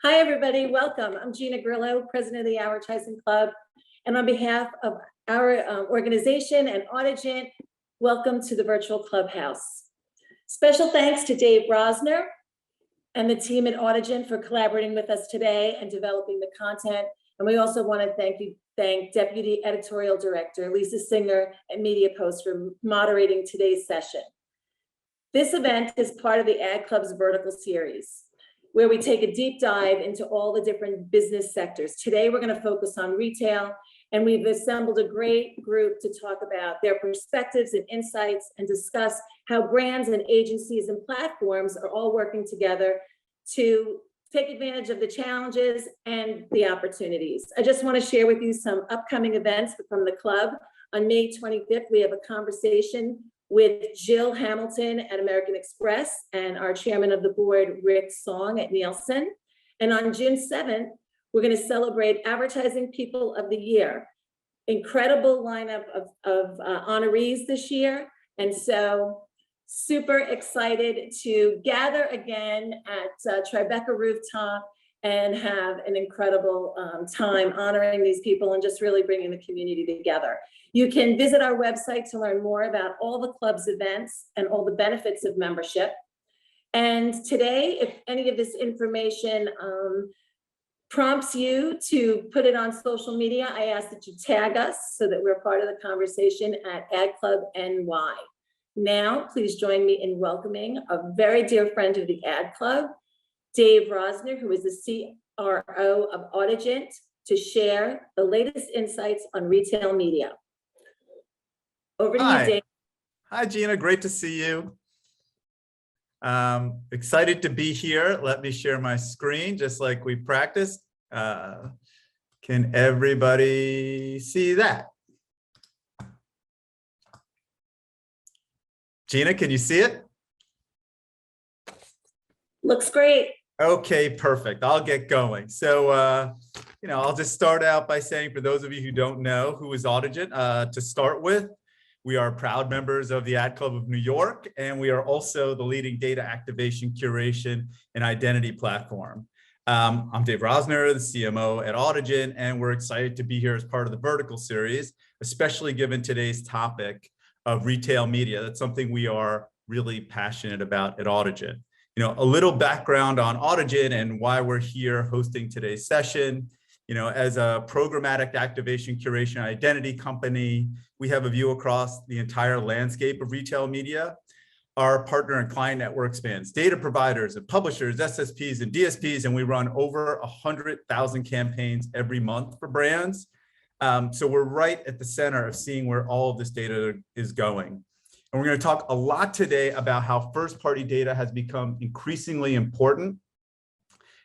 Hi, everybody. Welcome. I'm Gina Grillo, president of the Advertising Club. And on behalf of our organization and Audigent, welcome to the virtual clubhouse. Special thanks to Dave Rosner and the team at Audigent for collaborating with us today and developing the content. And we also want to thank Deputy Editorial Director Lisa Singer at Media Post for moderating today's session. This event is part of the Ad Club's vertical series, where we take a deep dive into all the different business sectors. Today, we're going to focus on retail, and we've assembled a great group to talk about their perspectives and insights and discuss how brands and agencies and platforms are all working together to take advantage of the challenges and the opportunities. I just want to share with you some upcoming events from the club. On May 25th, we have a conversation with Jill Hamilton at American Express and our chairman of the board, Rick Song at Nielsen. And on June 7th, we're going to celebrate Advertising People of the Year. Incredible lineup of honorees this year. And so super excited to gather again at Tribeca Rooftop and have an incredible time honoring these people and just really bringing the community together. You can visit our website to learn more about all the club's events and all the benefits of membership. And today, if any of this information prompts you to put it on social media, I ask that you tag us so that we're part of the conversation at Ad Club NY. Now, please join me in welcoming a very dear friend of the Ad Club, Dave Rosner, who is the CRO of Audigent, to share the latest insights on retail media. Over to you, Dave. Hi, Gina. Great to see you. Excited to be here. Let me share my screen just like we practiced. Can everybody see that? Gina, can you see it? Looks great. Okay, perfect. I'll get going. So, I'll just start out by saying, for those of you who don't know, who is Audigent? To start with, we are proud members of the Ad Club of New York, and we are also the leading data activation, curation, and identity platform. I'm Dave Rosner, the CMO at Audigent, and we're excited to be here as part of the vertical series, especially given today's topic of retail media. That's something we are really passionate about at Audigent. A little background on Audigent and why we're here hosting today's session. As a programmatic activation, curation, identity company, we have a view across the entire landscape of retail media. Our partner and client network spans data providers and publishers, SSPs and DSPs, and we run over 100,000 campaigns every month for brands. So we're right at the center of seeing where all of this data is going. And we're going to talk a lot today about how first-party data has become increasingly important.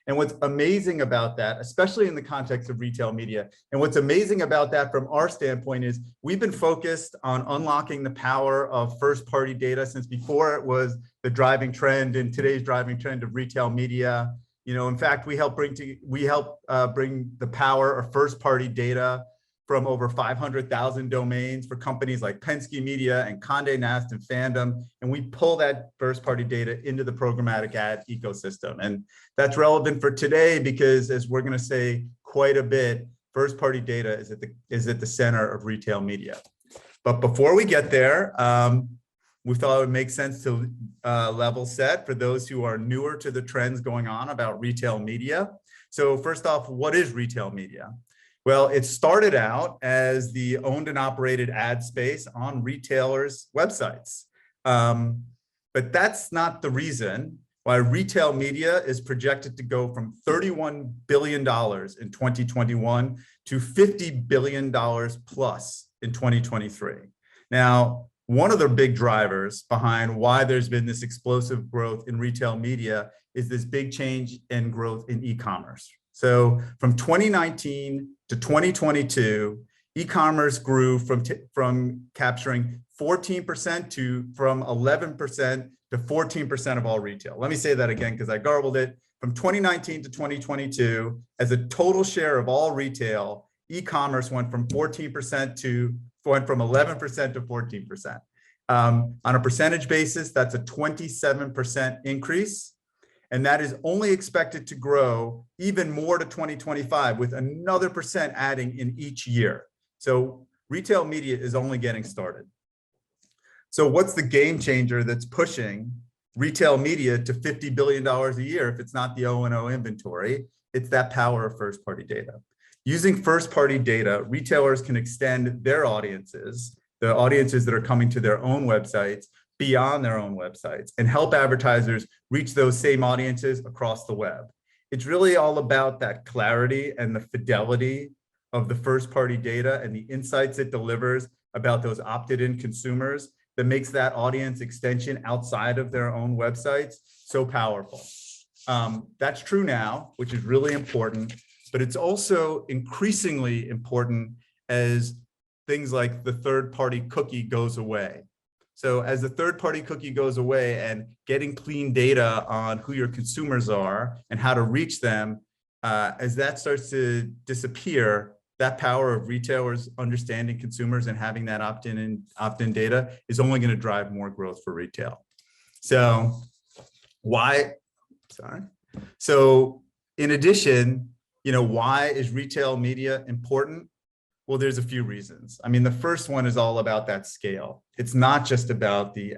And what's amazing about that, especially in the context of retail media, and what's amazing about that from our standpoint is we've been focused on unlocking the power of first-party data since before it was the driving trend in today's driving trend of retail media. In fact, we help bring the power of first-party data from over 500,000 domains for companies like Penske Media and Condé Nast and Fandom, and we pull that first-party data into the programmatic ad ecosystem. And that's relevant for today because, as we're going to say quite a bit, first-party data is at the center of retail media. But before we get there, we thought it would make sense to level set for those who are newer to the trends going on about retail media. So first off, what is retail media? Well, it started out as the owned and operated ad space on retailers' websites. But that's not the reason why retail media is projected to go from $31 billion in 2021 to $50 billion plus in 2023. Now, one of the big drivers behind why there's been this explosive growth in retail media is this big change in growth in e-commerce. So from 2019 to 2022, e-commerce grew from capturing 14% from 11% to 14% of all retail. Let me say that again because I garbled it. From 2019 to 2022, as a total share of all retail, e-commerce went from 11% to 14%. On a percentage basis, that's a 27% increase. And that is only expected to grow even more to 2025 with another % adding in each year. So retail media is only getting started. So what's the game changer that's pushing retail media to $50 billion a year if it's not the O&O inventory? It's that power of first-party data. Using first-party data, retailers can extend their audiences, the audiences that are coming to their own websites, beyond their own websites, and help advertisers reach those same audiences across the web. It's really all about that clarity and the fidelity of the first-party data and the insights it delivers about those opted-in consumers that makes that audience extension outside of their own websites so powerful. That's true now, which is really important, but it's also increasingly important as things like the third-party cookie goes away. So as the third-party cookie goes away and getting clean data on who your consumers are and how to reach them, as that starts to disappear, that power of retailers understanding consumers and having that opt-in data is only going to drive more growth for retail. So So in addition, why is retail media important? Well, there's a few reasons. I mean, the first one is all about that scale. It's not just about the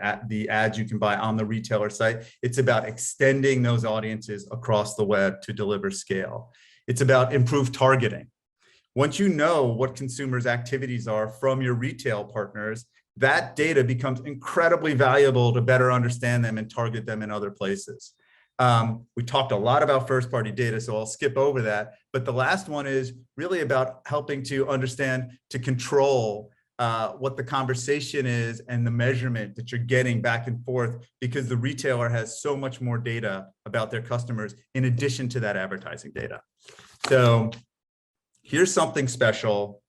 ads you can buy on the retailer site. It's about extending those audiences across the web to deliver scale. It's about improved targeting. Once you know what consumers' activities are from your retail partners, that data becomes incredibly valuable to better understand them and target them in other places. We talked a lot about first-party data, so I'll skip over that. But the last one is really about helping to understand, to control what the conversation is and the measurement that you're getting back and forth, because the retailer has so much more data about their customers in addition to that advertising data. So here's something special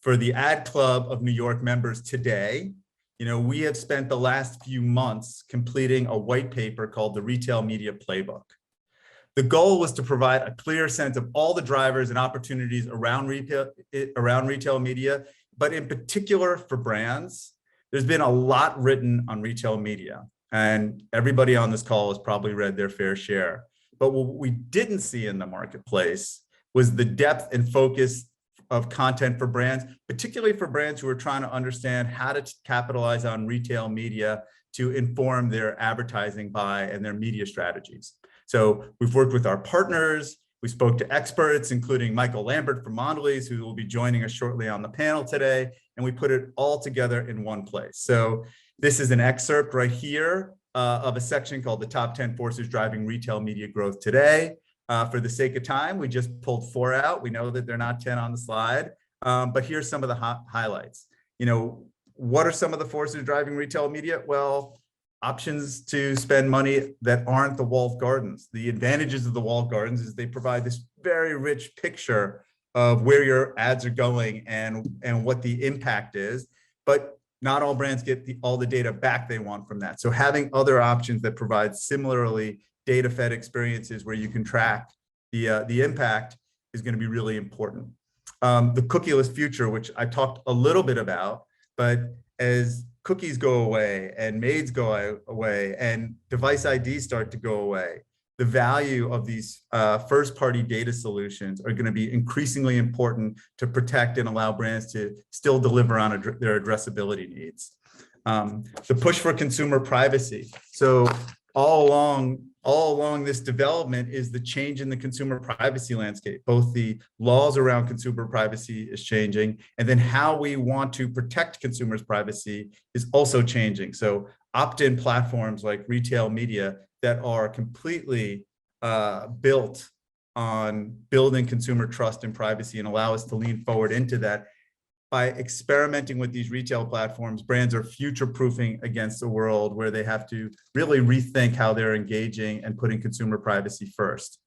for the Ad Club of New York members today. We have spent the last few months completing a white paper called the Retail Media Playbook. The goal was to provide a clear sense of all the drivers and opportunities around retail media, but in particular for brands. There's been a lot written on retail media, and everybody on this call has probably read their fair share. But what we didn't see in the marketplace was the depth and focus of content for brands, particularly for brands who are trying to understand how to capitalize on retail media to inform their advertising buy and their media strategies. So we've worked with our partners, we spoke to experts, including Michael Lambert from Mondelez, who will be joining us shortly on the panel today, and we put it all together in one place. So this is an excerpt right here of a section called the Top 10 Forces Driving Retail Media Growth Today. For the sake of time, we just pulled 4 out. We know that they're not 10 on the slide, but here's some of the highlights. What are some of the forces driving retail media? Well, options to spend money that aren't the walled gardens. The advantages of the walled gardens is they provide this very rich picture of where your ads are going and what the impact is, but not all brands get all the data back they want from that. So having other options that provide similarly data-fed experiences where you can track the impact is going to be really important. The cookieless future, which I talked a little bit about, but as cookies go away and maids go away and device IDs start to go away, the value of these first-party data solutions are going to be increasingly important to protect and allow brands to still deliver on their addressability needs. The push for consumer privacy. So all along this development is the change in the consumer privacy landscape. Both the laws around consumer privacy is changing, and then how we want to protect consumers' privacy is also changing. So opt-in platforms like retail media that are completely built on building consumer trust and privacy and allow us to lean forward into that. By experimenting with these retail platforms, brands are future-proofing against a world where they have to really rethink how they're engaging and putting consumer privacy first.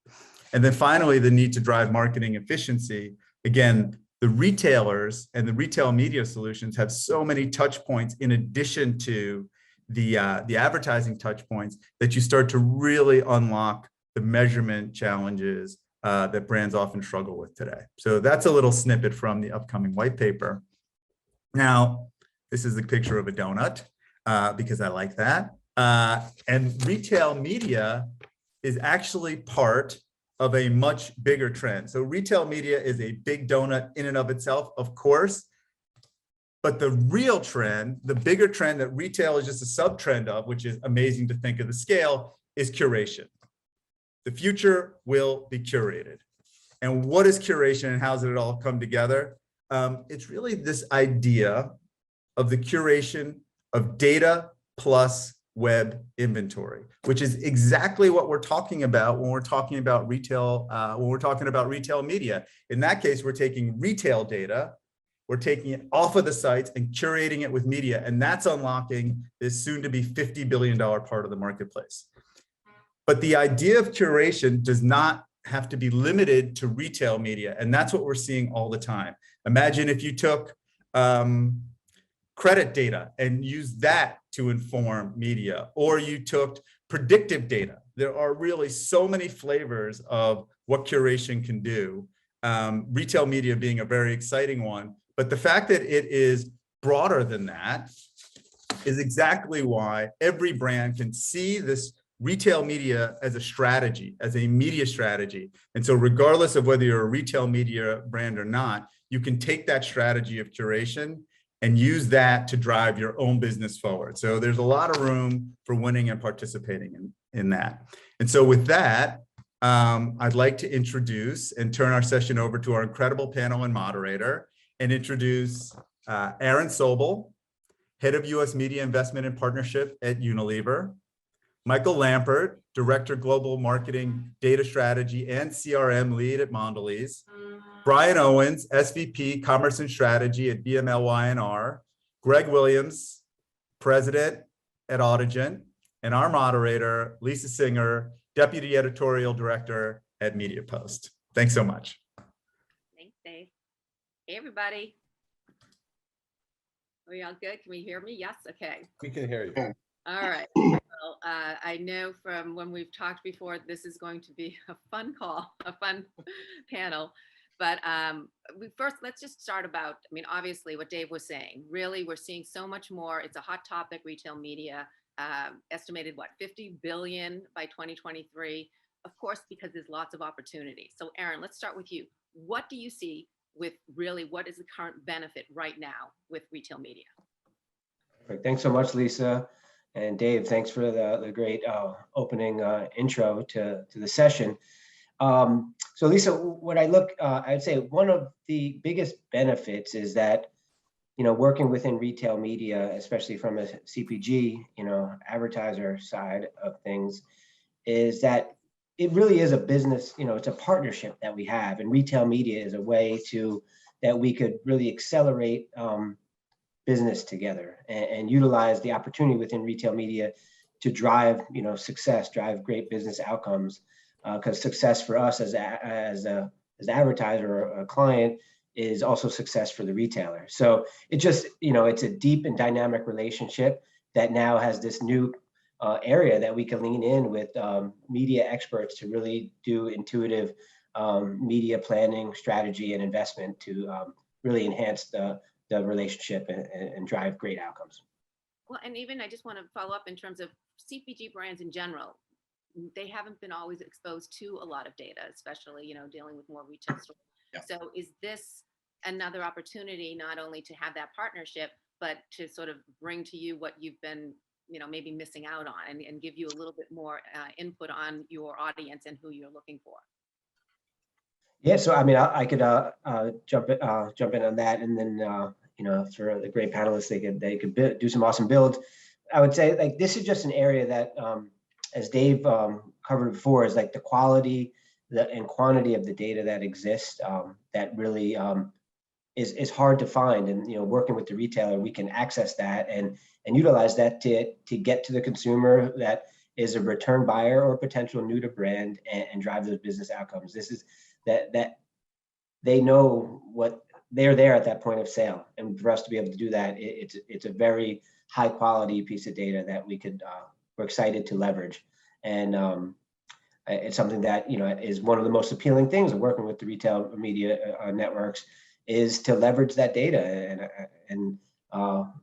And then finally, the need to drive marketing efficiency. Again, the retailers and the retail media solutions have so many touch points in addition to the advertising touch points that you start to really unlock the measurement challenges that brands often struggle with today. So that's a little snippet from the upcoming white paper. Now, this is a picture of a donut because I like that. And retail media is actually part of a much bigger trend. So retail media is a big donut in and of itself, of course, but the real trend, the bigger trend that retail is just a sub-trend of, which is amazing to think of the scale, is curation. The future will be curated. And what is curation and how does it all come together? It's really this idea of the curation of data plus web inventory, which is exactly what we're talking about when we're talking about retail, media. In that case, we're taking retail data, we're taking it off of the sites and curating it with media, and that's unlocking this soon to be $50 billion part of the marketplace. But the idea of curation does not have to be limited to retail media, and that's what we're seeing all the time. Imagine if you took credit data and used that to inform media, or you took predictive data. There are really so many flavors of what curation can do, retail media being a very exciting one. But the fact that it is broader than that is exactly why every brand can see this retail media as a strategy, as a media strategy. And so regardless of whether you're a retail media brand or not, you can take that strategy of curation and use that to drive your own business forward. So there's a lot of room for winning and participating in that. And so with that, I'd like to introduce and turn our session over to our incredible panel and moderator and introduce Aaron Sobel, Head of US Media Investment and Partnership at Unilever, Michael Lampert, Director Global Marketing, Data Strategy and CRM Lead at Mondelez, Brian Owens, SVP Commerce and Strategy at BMLY&R, Greg Williams, President at Audigent, and our moderator, Lisa Singer, Deputy Editorial Director at MediaPost. Thanks so much. Thanks, Dave. Hey, everybody. Are we all good? Can we hear me? Yes? Okay. We can hear you. All right. Well, I know from when we've talked before, this is going to be a fun call, a fun panel. But first, let's just start about, I mean, obviously what Dave was saying, really, we're seeing so much more. It's a hot topic, retail media, estimated, what, 50 billion by 2023, of course, because there's lots of opportunities. So Aaron, let's start with you. What do you see with really, what is the current benefit right now with retail media? Perfect. Thanks so much, Lisa. And Dave, thanks for the great opening intro to the session. So Lisa, what I'd say one of the biggest benefits is that, working within retail media, especially from a CPG, advertiser side of things, is that it really is a business, it's a partnership that we have, and retail media is a way that we could really accelerate business together and utilize the opportunity within retail media to drive, success, drive great business outcomes. Because success for us as an advertiser or a client is also success for the retailer. So it just, it's a deep and dynamic relationship that now has this new area that we can lean in with media experts to really do intuitive media planning, strategy, and investment to really enhance the relationship and drive great outcomes. Well, and even I just want to follow up in terms of CPG brands in general. They haven't been always exposed to a lot of data, especially, dealing with more retail stores. Yeah. So is this another opportunity not only to have that partnership, but to sort of bring to you what you've been, maybe missing out on and give you a little bit more input on your audience and who you're looking for? Yeah, so I mean, I could jump in on that, and then for the great panelists, they could do some awesome builds. I would say like this is just an area that, as Dave covered before, is like the quality and quantity of the data that exists that really is hard to find. And working with the retailer, we can access that and utilize that to get to the consumer that is a return buyer or potential new to brand and drive those business outcomes. This is that they know what they're there at that point of sale, and for us to be able to do that, it's a very high quality piece of data that we're excited to leverage. And it's something that is one of the most appealing things of working with the retail media networks, is to leverage that data. And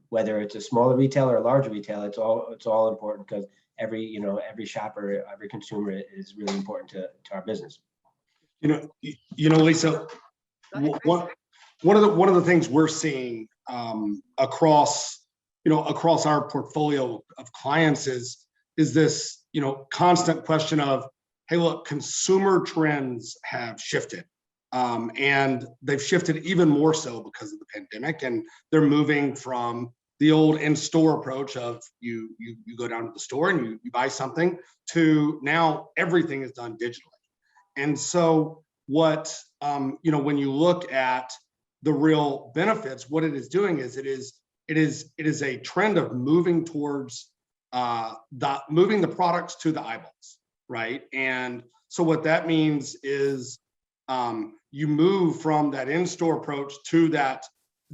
whether it's a smaller retailer or a larger retailer, it's all important, because every shopper, every consumer is really important to our business. Lisa, one of the things we're seeing across our portfolio of clients is this constant question of, hey, look, consumer trends have shifted, and they've shifted even more so because of the pandemic, and they're moving from the old in-store approach of you go down to the store and you buy something, to now everything is done digitally. And so what when you look at the real benefits, what it is doing is it is a trend of moving towards moving the products to the eyeballs, right? And so what that means is you move from that in-store approach to that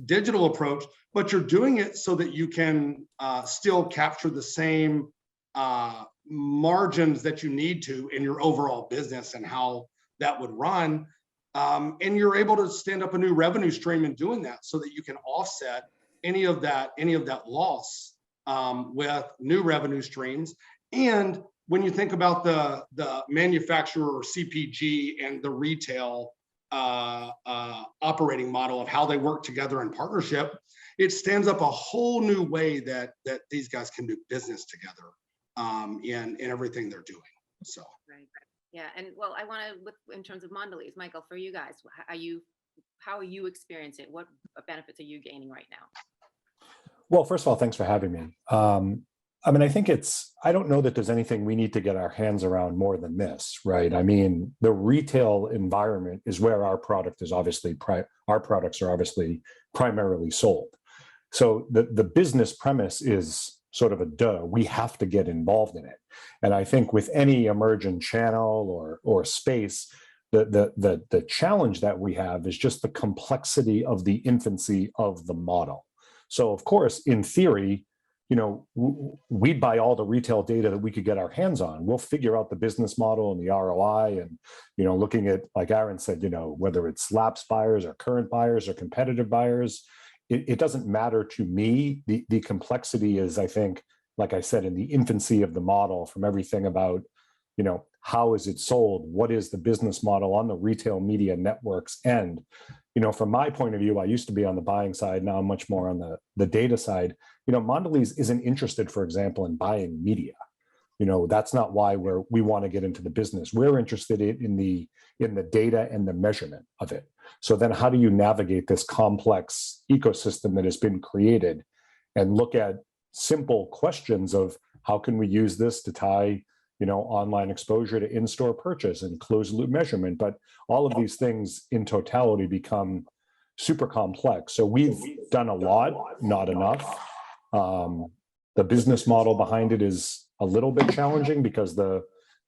digital approach, but you're doing it so that you can still capture the same margins that you need to in your overall business and how that would run. And you're able to stand up a new revenue stream in doing that so that you can offset any of that loss with new revenue streams. And when you think about the manufacturer or CPG and the retail operating model of how they work together in partnership, it stands up a whole new way that these guys can do business together in everything they're doing. So. Right. Yeah, and well, I want to, in terms of Mondelez, Michael, for you guys, how are you experiencing it? What benefits are you gaining right now? Well, first of all, thanks for having me. I mean, I think I don't know that there's anything we need to get our hands around more than this, right? I mean, the retail environment is where our product is obviously, our products are obviously primarily sold. So the business premise is sort of a duh. We have to get involved in it. And I think with any emergent channel or space, the challenge that we have is just the complexity of the infancy of the model. So of course, in theory, we'd buy all the retail data that we could get our hands on. We'll figure out the business model and the ROI and, looking at, like Aaron said, whether it's lapsed buyers or current buyers or competitive buyers, it doesn't matter to me. The complexity is, I think, like I said, in the infancy of the model, from everything about, how is it sold? What is the business model on the retail media networks end? From my point of view, I used to be on the buying side. Now I'm much more on the data side. Mondelez isn't interested, for example, in buying media. That's not why we want to get into the business. We're interested in the data and the measurement of it. So then how do you navigate this complex ecosystem that has been created and look at simple questions of how can we use this to tie, online exposure to in-store purchase and closed loop measurement, but all of these things in totality become super complex. So we've done a lot, not enough. The business model behind it is a little bit challenging because the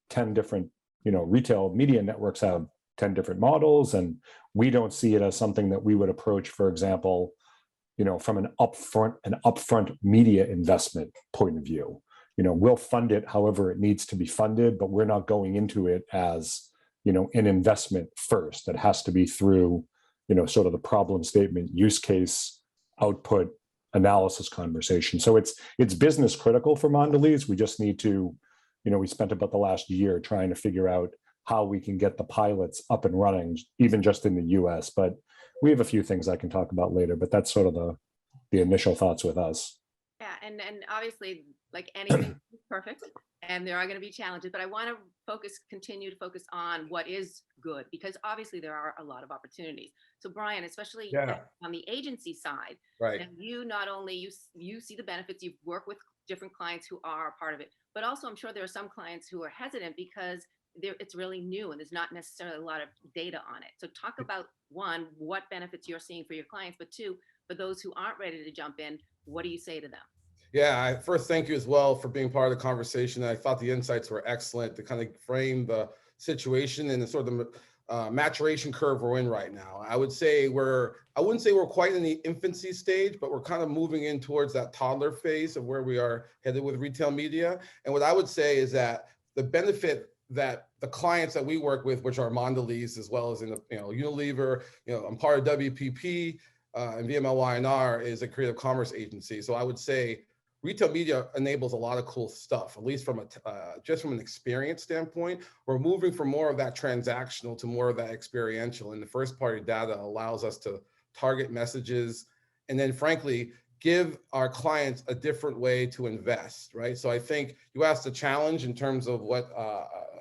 10 different, retail media networks have 10 different models, and we don't see it as something that we would approach, for example, from an upfront media investment point of view. We'll fund it however it needs to be funded, but we're not going into it as, an investment first. It has to be through, sort of the problem statement, use case, output, analysis conversation. So it's business critical for Mondelez. We just need to, we spent about the last year trying to figure out how we can get the pilots up and running, even just in the US. But we have a few things I can talk about later, but that's sort of the initial thoughts with us. Yeah, and obviously, like anything is perfect, and there are going to be challenges, but I want to continue to focus on what is good, because obviously there are a lot of opportunities. So Brian, especially on the agency side, right? And you not only you see the benefits, you work with different clients who are a part of it, but also I'm sure there are some clients who are hesitant because it's really new and there's not necessarily a lot of data on it. So talk about, one, what benefits you're seeing for your clients, but two, for those who aren't ready to jump in, what do you say to them? Yeah, I first thank you as well for being part of the conversation. I thought the insights were excellent to kind of frame the situation and the sort of the maturation curve we're in right now. I wouldn't say we're quite in the infancy stage, but we're kind of moving in towards that toddler phase of where we are headed with retail media. And what I would say is that the benefit that the clients that we work with, which are Mondelez, as well as in the Unilever, I'm part of WPP and VMLY&R is a creative commerce agency. So I would say retail media enables a lot of cool stuff, at least from just from an experience standpoint. We're moving from more of that transactional to more of that experiential. And the first party data allows us to target messages and then frankly, give our clients a different way to invest, right? So I think you asked the challenge in terms of what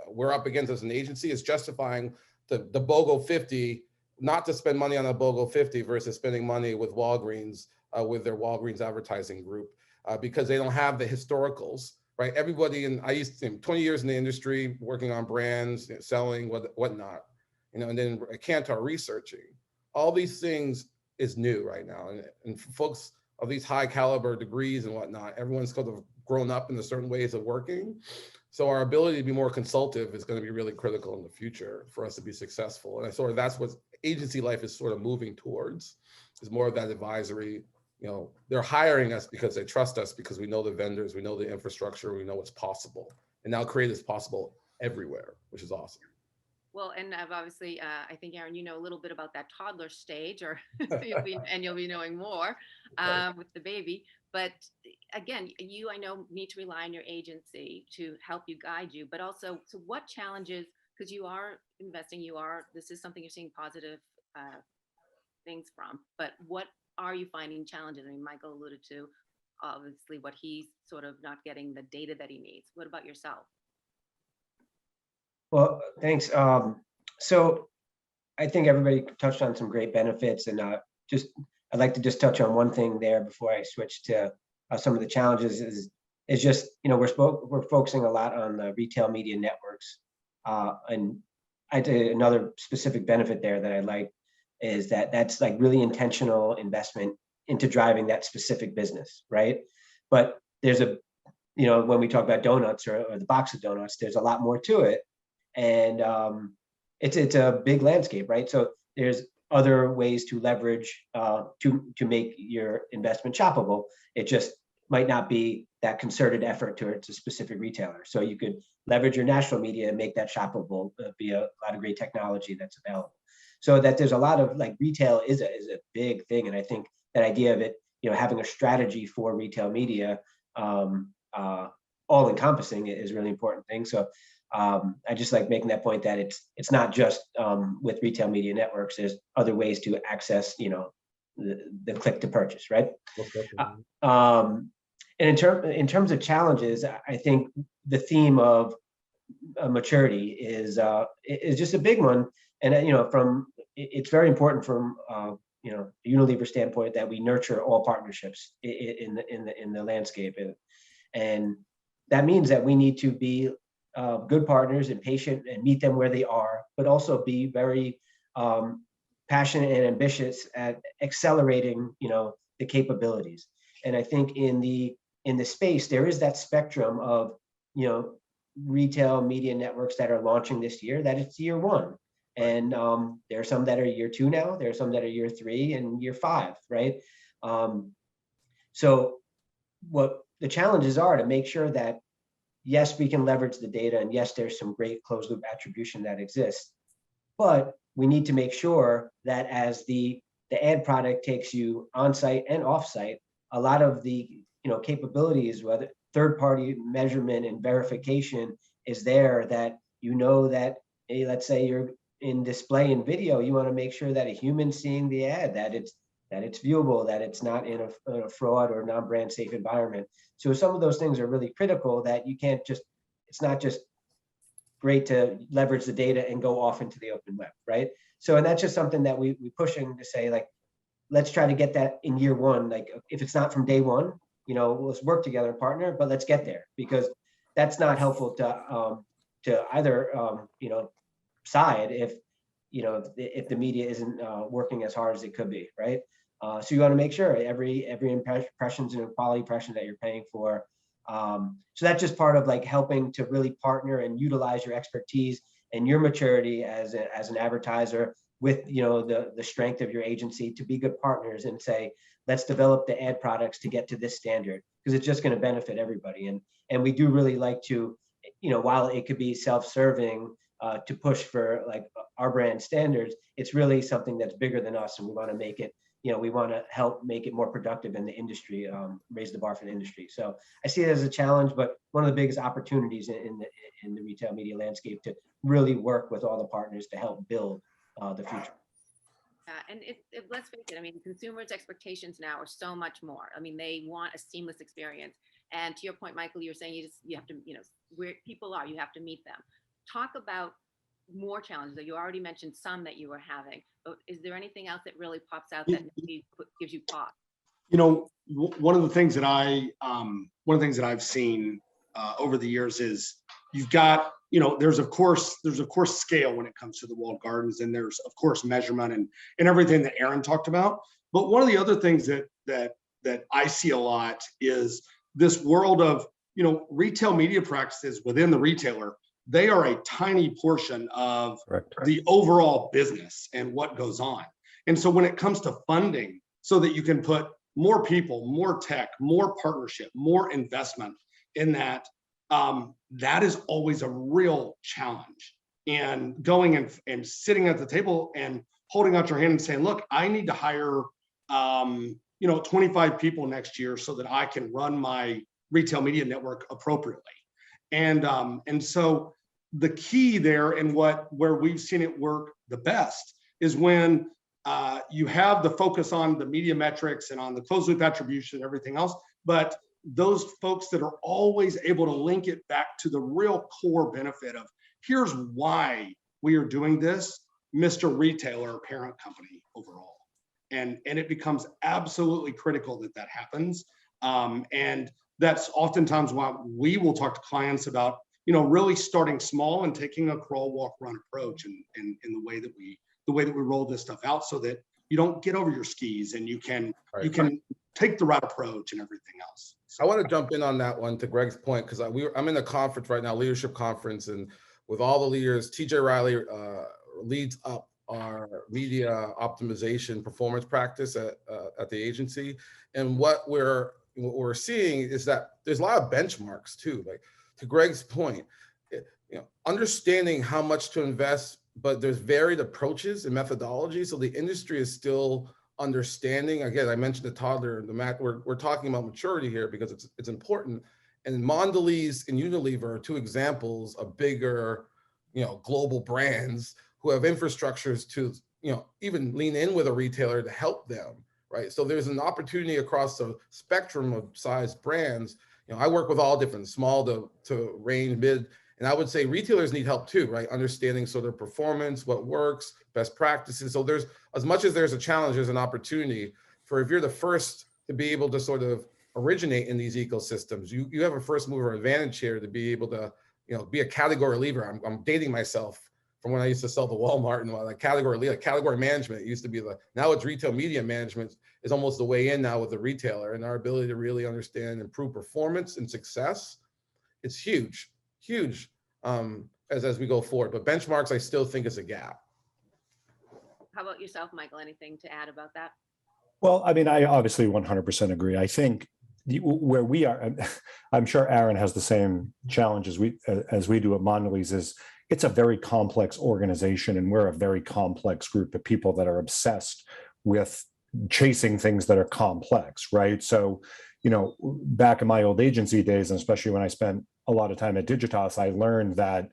we're up against as an agency is justifying the BOGO 50, not to spend money on a BOGO 50 versus spending money with Walgreens, with their Walgreens advertising group, because they don't have the historicals, right? Everybody I used to 20 years in the industry, working on brands, selling, whatnot, and then Kantar researching. All these things is new right now. And folks of these high caliber degrees and whatnot, everyone's kind of grown up in the certain ways of working. So our ability to be more consultative is going to be really critical in the future for us to be successful. And that's what agency life is sort of moving towards, is more of that advisory. They're hiring us because they trust us, because we know the vendors, we know the infrastructure, we know what's possible. And now Create is possible everywhere, which is awesome. Well, and I've obviously, I think, Aaron, you know a little bit about that toddler stage, or you'll be knowing more with the baby. But again, I know, need to rely on your agency to help you, guide you. But also, so what challenges, because you are investing, this is something you're seeing positive things from. But what are you finding challenges? I mean, Michael alluded to, obviously, what he's sort of not getting the data that he needs. What about yourself? Well, thanks. So I think everybody touched on some great benefits, and I'd like to just touch on one thing there before I switch to some of the challenges. Is just, we're focusing a lot on the retail media networks, and another specific benefit there that I like is that's like really intentional investment into driving that specific business, right? But there's when we talk about donuts or the box of donuts, there's a lot more to it. And it's a big landscape, right? So there's other ways to leverage to make your investment shoppable. It just might not be that concerted effort towards a specific retailer. So you could leverage your national media and make that shoppable via a lot of great technology that's available. So that there's a lot of retail is a big thing, and I think that idea of it, having a strategy for retail media, all encompassing, is a really important thing. So. I just like making that point that it's not just with retail media networks. There's other ways to access, the click to purchase, right? And in terms of challenges, I think the theme of maturity is just a big one. And it's very important from the Unilever standpoint that we nurture all partnerships in the landscape, and that means that we need to be good partners and patient and meet them where they are, but also be very passionate and ambitious at accelerating, the capabilities. And I think in the space, there is that spectrum of, retail media networks that are launching this year, that it's year one. And there are some that are year 2 now, there are some that are year 3 and year 5, right? So what the challenges are to make sure that yes, we can leverage the data, and yes, there's some great closed loop attribution that exists, but we need to make sure that as the ad product takes you on site and off site, a lot of the capabilities, whether third party measurement and verification, is there, that that, hey, let's say you're in display and video, you want to make sure that a human seeing the ad, that it's viewable, that it's not in a fraud or non-brand safe environment. So some of those things are really critical, that you can't it's not just great to leverage the data and go off into the open web, right? So, and that's just something that we pushing to say, let's try to get that in year 1. If it's not from day 1, let's work together and partner, but let's get there, because that's not helpful to either, side if the media isn't working as hard as it could be, right? So you want to make sure every impression is a quality impression that you're paying for. So that's just part of helping to really partner and utilize your expertise and your maturity as an advertiser with the strength of your agency to be good partners and say, let's develop the ad products to get to this standard, because it's just going to benefit everybody. And we do really like to, while it could be self-serving to push for our brand standards, it's really something that's bigger than us, and we want to make it we want to help make it more productive in the industry, raise the bar for the industry. So I see it as a challenge, but one of the biggest opportunities in the retail media landscape to really work with all the partners to help build the future. And let's face it, I mean, consumers' expectations now are so much more. I mean, they want a seamless experience. And to your point, Michael, you're saying you have to, where people are, you have to meet them. Talk about more challenges that you already mentioned, some that you were having, but is there anything else that really pops out that maybe gives you pause? One of the things that I've seen over the years is you've got, there's of course scale when it comes to the walled gardens, and there's of course measurement and everything that Aaron talked about. But one of the other things that I see a lot is this world of, retail media practices within the retailer. They are a tiny portion of the overall business and what goes on. And so when it comes to funding, so that you can put more people, more tech, more partnership, more investment in that, that is always a real challenge. And going and sitting at the table and holding out your hand and saying, look, I need to hire 25 people next year so that I can run my retail media network appropriately. And so the key there, and where we've seen it work the best, is when you have the focus on the media metrics and on the closed loop attribution and everything else, but those folks that are always able to link it back to the real core benefit of, here's why we are doing this, Mr. Retailer, parent company overall. And it becomes absolutely critical that happens. And that's oftentimes why we will talk to clients about, really starting small and taking a crawl, walk, run approach in the way that we roll this stuff out, so that you don't get over your skis and you can take the right approach and everything else. I want to jump in on that one, to Greg's point, because I'm in a conference right now, leadership conference, and with all the leaders, TJ Riley leads up our media optimization performance practice at the agency. And what we're seeing is that there's a lot of benchmarks too. Like, to Greg's point, understanding how much to invest, but there's varied approaches and methodologies. So the industry is still understanding. Again, I mentioned the toddler, we're talking about maturity here because it's important. And Mondelez and Unilever are two examples of bigger, global brands who have infrastructures to, even lean in with a retailer to help them, right? So there's an opportunity across the spectrum of size brands. I work with all different, small to range, mid, and I would say retailers need help too, right? Understanding sort of performance, what works, best practices. So there's, as much as there's a challenge, there's an opportunity for, if you're the first to be able to sort of originate in these ecosystems, you have a first mover advantage here to be able to, be a category leader. I'm dating myself from when I used to sell to Walmart, and like category leader, category management. It used to be now it's retail media management is almost the way in now with the retailer, and our ability to really understand and improve performance and success. It's huge as we go forward. But benchmarks, I still think is a gap. How about yourself, Michael? Anything to add about that? Well, I mean, I obviously 100% agree. I think where we are, I'm sure Aaron has the same challenges as we do at Mondelez, is it's a very complex organization, and we're a very complex group of people that are obsessed with chasing things that are complex, right? So, back in my old agency days, and especially when I spent a lot of time at Digitas, I learned that,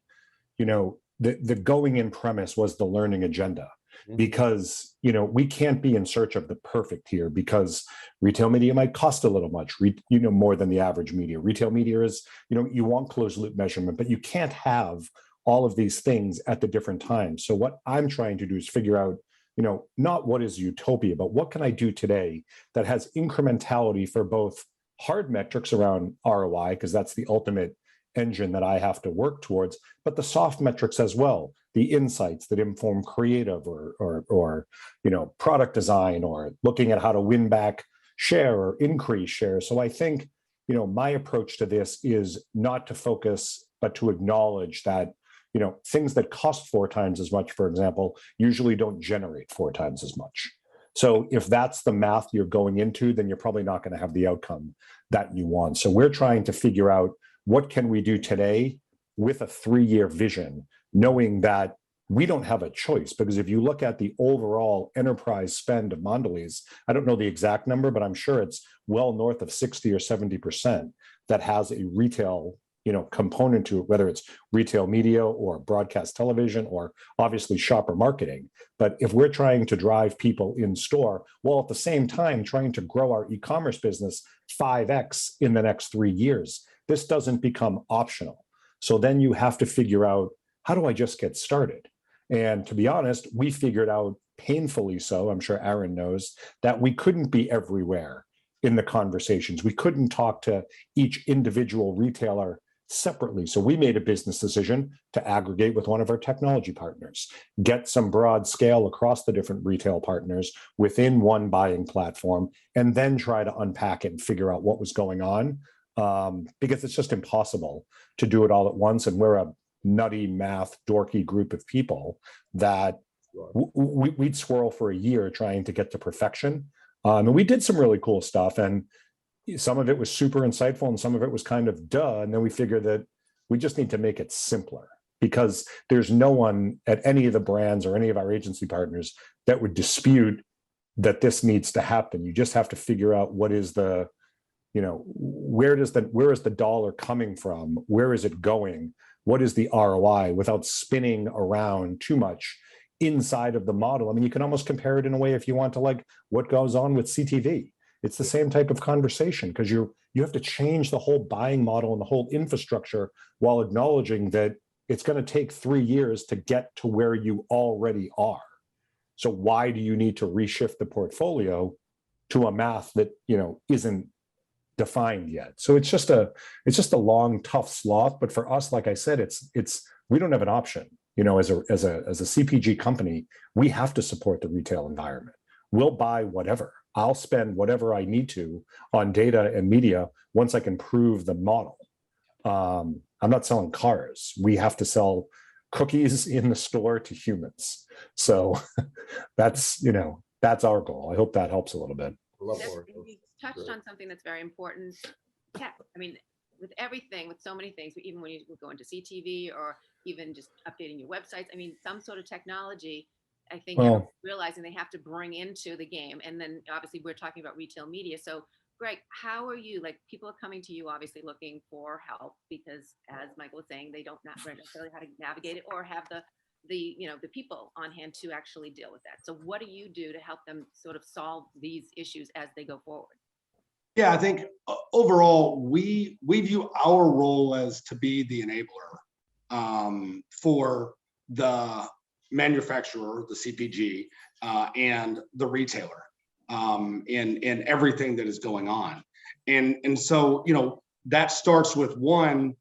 the going in premise was the learning agenda. Because, we can't be in search of the perfect here, because retail media might cost a little much, more than the average media. Retail media is, you want closed loop measurement, but you can't have all of these things at the different times. So what I'm trying to do is figure out, not what is utopia, but what can I do today that has incrementality for both hard metrics around ROI, because that's the ultimate engine that I have to work towards, but the soft metrics as well, the insights that inform creative or product design, or looking at how to win back share or increase share. So I think, my approach to this is not to focus, but to acknowledge that, things that cost 4 times as much, for example, usually don't generate 4 times as much. So if that's the math you're going into, then you're probably not going to have the outcome that you want. So we're trying to figure out, what can we do today with a 3-year vision, knowing that we don't have a choice, because if you look at the overall enterprise spend of Mondelez, I don't know the exact number, but I'm sure it's well north of 60 or 70% that has a retail, component to it, whether it's retail media or broadcast television or obviously shopper marketing. But if we're trying to drive people in store, while at the same time trying to grow our e-commerce business 5x in the next 3 years, this doesn't become optional. So then you have to figure out, how do I just get started? And to be honest, we figured out painfully so, I'm sure Aaron knows, that we couldn't be everywhere in the conversations. We couldn't talk to each individual retailer separately. So we made a business decision to aggregate with one of our technology partners, get some broad scale across the different retail partners within one buying platform, and then try to unpack it and figure out what was going on. Because it's just impossible to do it all at once. And we're a nutty, math, dorky group of people that we'd swirl for a year trying to get to perfection. And we did some really cool stuff. And some of it was super insightful and some of it was kind of duh. And then we figured that we just need to make it simpler, because there's no one at any of the brands or any of our agency partners that would dispute that this needs to happen. You just have to figure out what is the, where is the dollar coming from? Where is it going? What is the ROI, without spinning around too much inside of the model? I mean, you can almost compare it in a way, if you want, to like what goes on with CTV. It's the same type of conversation, because you have to change the whole buying model and the whole infrastructure while acknowledging that it's going to take 3 years to get to where you already are. So why do you need to reshift the portfolio to a math that isn't defined yet? So it's just a long, tough sloth. But for us, like I said, it's we don't have an option. As a CPG company, we have to support the retail environment. We'll buy whatever. I'll spend whatever I need to on data and media once I can prove the model. I'm not selling cars. We have to sell cookies in the store to humans. So that's our goal. I hope that helps a little bit. You touched on something that's very important. Tech. I mean, with everything, with so many things, even when you go into CTV or even just updating your websites, I mean, some sort of technology, I think realizing they have to bring into the game. And then obviously we're talking about retail media. So Greg, how are you, like, people are coming to you obviously looking for help because, as Michael was saying, they don't necessarily how to navigate it or have the people on hand to actually deal with that. So what do you do to help them sort of solve these issues as they go forward? Yeah, I think overall, we view our role as to be the enabler for the manufacturer, the CPG, and the retailer in everything that is going on. And so, that starts with one,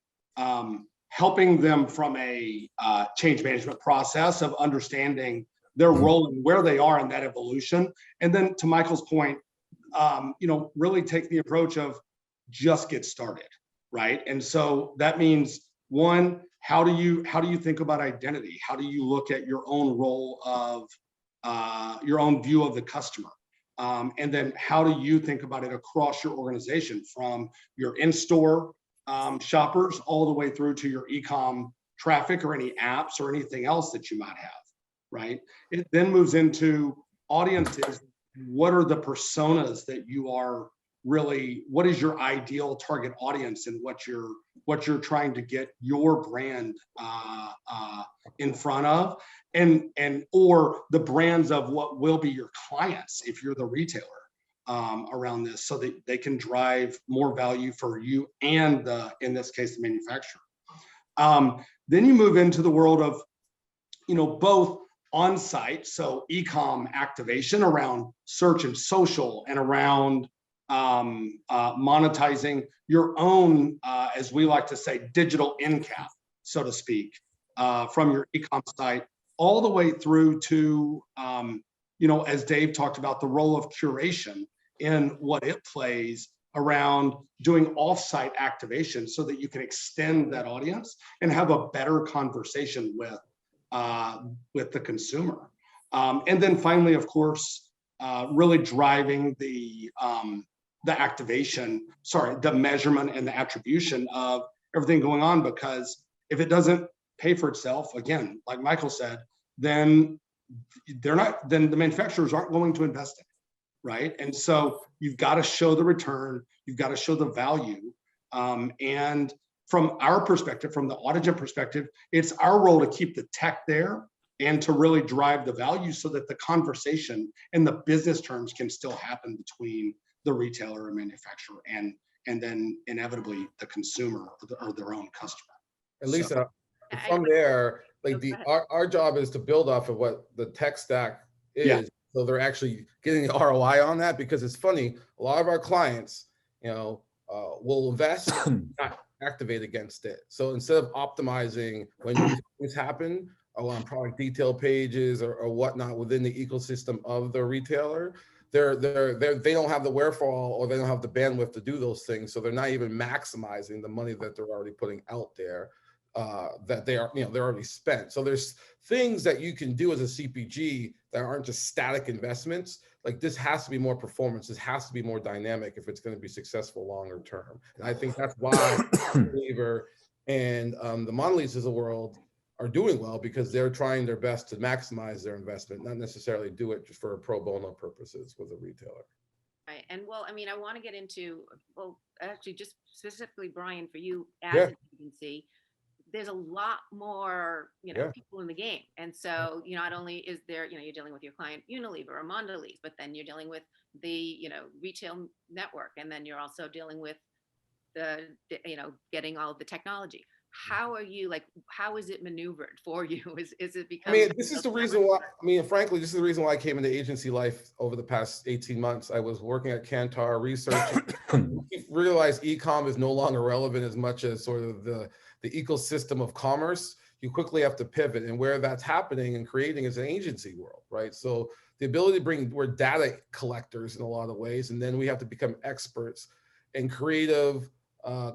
helping them from a change management process of understanding their role and where they are in that evolution. And then to Michael's point, really take the approach of just get started, right? And so that means, one, how do you think about identity? How do you look at your own role of your own view of the customer? And then how do you think about it across your organization, from your in-store shoppers all the way through to your e-com traffic or any apps or anything else that you might have, right? It then moves into audiences. What are the personas that you are really, what is your ideal target audience and what you're trying to get your brand in front of, and or the brands of what will be your clients if you're the retailer around this, so that they can drive more value for you and in this case, the manufacturer. Then you move into the world of, both on-site, so e-com activation around search and social, and around monetizing your own, as we like to say, digital in-cap, so to speak, from your e-com site, all the way through to, as Dave talked about, the role of curation in what it plays around doing off-site activation so that you can extend that audience and have a better conversation with the consumer. And then finally, of course, really driving the activation, the measurement and the attribution of everything going on, because if it doesn't pay for itself, again, like Michael said, then then the manufacturers aren't going to invest in it, right? And so you've got to show the return, you've got to show the value. And from our perspective, from the Audigent perspective, it's our role to keep the tech there and to really drive the value so that the conversation and the business terms can still happen between the retailer and manufacturer and then inevitably the consumer or their own customer. And Lisa, I- from there, Oh, like go ahead. our job is to build off of what the tech stack is. Yeah. So they're actually getting the ROI on that, because it's funny, a lot of our clients, will invest, not activate against it. So instead of optimizing when these things happen, on product detail pages or whatnot within the ecosystem of the retailer, they don't have the wherewithal or they don't have the bandwidth to do those things. So they're not even maximizing the money that they're already putting out there, that they're already spent. So there's things that you can do as a CPG that aren't just static investments. Like, this has to be more performance. This has to be more dynamic if it's going to be successful longer term. And I think that's why Believer and the Mondelez of the world are doing well, because they're trying their best to maximize their investment, not necessarily do it just for pro bono purposes with a retailer. Right. And well, I mean, I want to get into, well, actually just specifically, Brian, for you as Yeah. an agency, there's a lot more, Yeah. people in the game. And so, not only is there, you're dealing with your client Unilever or Mondelez, but then you're dealing with the, retail network. And then you're also dealing with the getting all of the technology. How are you, how is it maneuvered for you? Is it because? I mean, this is the reason why, frankly, this is the reason why I came into agency life over the past 18 months. I was working at Kantar researching. We realized e-com is no longer relevant as much as sort of the ecosystem of commerce. You quickly have to pivot, and where that's happening and creating is an agency world, right? So the ability to we're data collectors in a lot of ways, and then we have to become experts and creative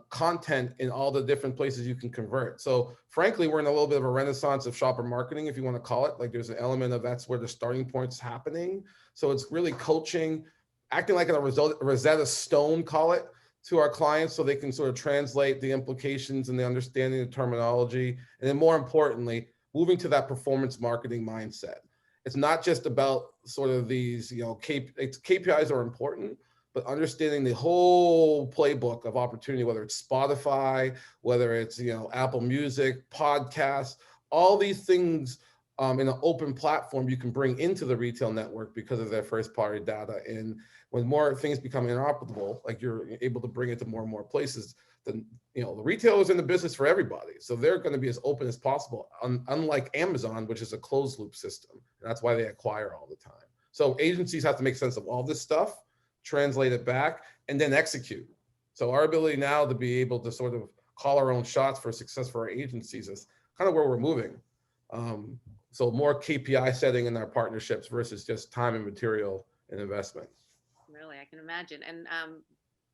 content in all the different places you can convert. So frankly, we're in a little bit of a renaissance of shopper marketing, if you want to call it. Like, there's an element of that's where the starting point's happening. So it's really coaching, acting like a Rosetta Stone, call it, to our clients, so they can sort of translate the implications and the understanding of terminology. And then more importantly, moving to that performance marketing mindset. It's not just about sort of these, KPIs are important, but understanding the whole playbook of opportunity, whether it's Spotify, whether it's, Apple Music, podcasts, all these things in an open platform you can bring into the retail network because of their first party data. And when more things become interoperable, like you're able to bring it to more and more places, then, the retailer is in the business for everybody. So they're going to be as open as possible, unlike Amazon, which is a closed loop system. And that's why they acquire all the time. So agencies have to make sense of all this stuff, translate it back, and then execute. So our ability now to be able to sort of call our own shots for success for our agencies is kind of where we're moving. So more KPI setting in our partnerships versus just time and material and investment. Really, I can imagine. And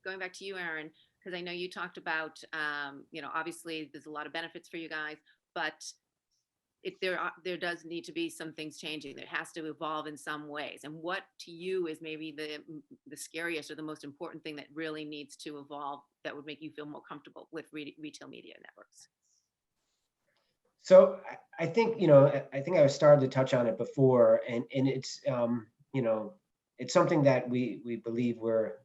going back to you, Aaron, because I know you talked about, obviously there's a lot of benefits for you guys, but there does need to be some things changing. There has to evolve in some ways. And what to you is maybe the scariest or the most important thing that really needs to evolve that would make you feel more comfortable with retail media networks? So I think, I started to touch on it before, and it's, it's something that we believe we're